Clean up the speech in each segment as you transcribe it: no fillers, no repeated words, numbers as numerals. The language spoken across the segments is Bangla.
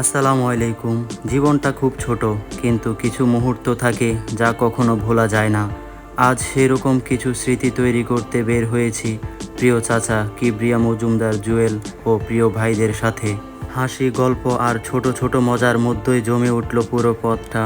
আসসালামু আলাইকুম। জীবনটা খুব ছোট, কিন্তু কিছু মুহূর্ত থাকে যা কখনো ভোলা যায় না। আজ সেরকম কিছু স্মৃতি তৈরি করতে বের হয়েছি প্রিয় চাচা কিবরিয়া মজুমদার জুয়েল ও প্রিয় ভাইদের সাথে। হাসি, গল্প আর ছোট ছোট মজার মধ্যেই জমে উঠল পুরো পথটা।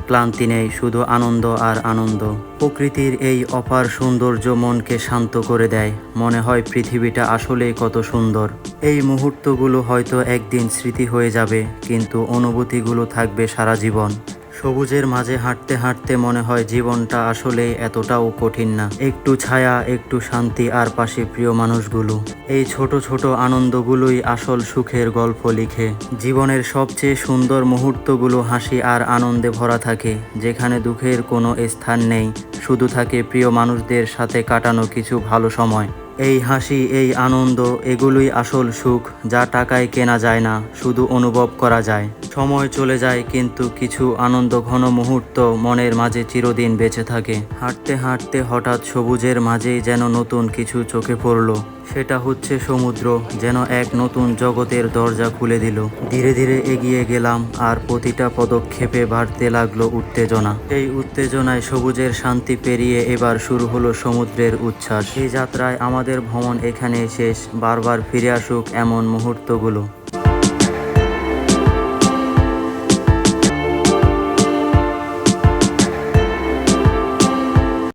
ক্লান্তি নেই, শুধু আনন্দ আর আনন্দ। প্রকৃতির এই অপার সৌন্দর্য মনকে শান্ত করে দেয়। মনে হয় পৃথিবীটা আসলেই কত সুন্দর। এই মুহূর্তগুলো হয়তো একদিন স্মৃতি হয়ে যাবে, কিন্তু অনুভূতিগুলো থাকবে সারা জীবন। সবুজের মাঝে হাঁটতে হাঁটতে মনে হয় জীবনটা আসলেই এতটাও কঠিন না। একটু ছায়া, একটু শান্তি আর পাশে প্রিয় মানুষগুলো। এই ছোট ছোট আনন্দগুলোই আসল সুখের গল্প লিখে। জীবনের সবচেয়ে সুন্দর মুহূর্তগুলো হাসি আর আনন্দে ভরা থাকে, যেখানে দুঃখের কোনো স্থান নেই। শুধু থাকে প্রিয় মানুষদের সাথে কাটানো কিছু ভালো সময়। এই হাসি, এই আনন্দ, এগুলোই আসল সুখ, যা টাকায় কেনা যায় না, শুধু অনুভব করা যায়। সময় চলে যায়, কিন্তু কিছু আনন্দ ঘন মুহূর্ত মনের মাঝে চিরদিন বেঁচে থাকে। হাঁটতে হাঁটতে হঠাৎ সবুজের মাঝেই যেন নতুন কিছু চোখে পড়ল। সেটা হচ্ছে সমুদ্র, যেন এক নতুন জগতের দরজা খুলে দিল। ধীরে ধীরে এগিয়ে গেলাম, আর প্রতিটা পদক্ষেপে বাড়তে লাগলো উত্তেজনা। এই উত্তেজনায় সবুজের শান্তি পেরিয়ে এবার শুরু হলো সমুদ্রের উচ্ছ্বাস। এই যাত্রায় আমাদের ভ্রমণ এখানেই শেষ। বারবার ফিরে আসুক এমন মুহূর্তগুলো।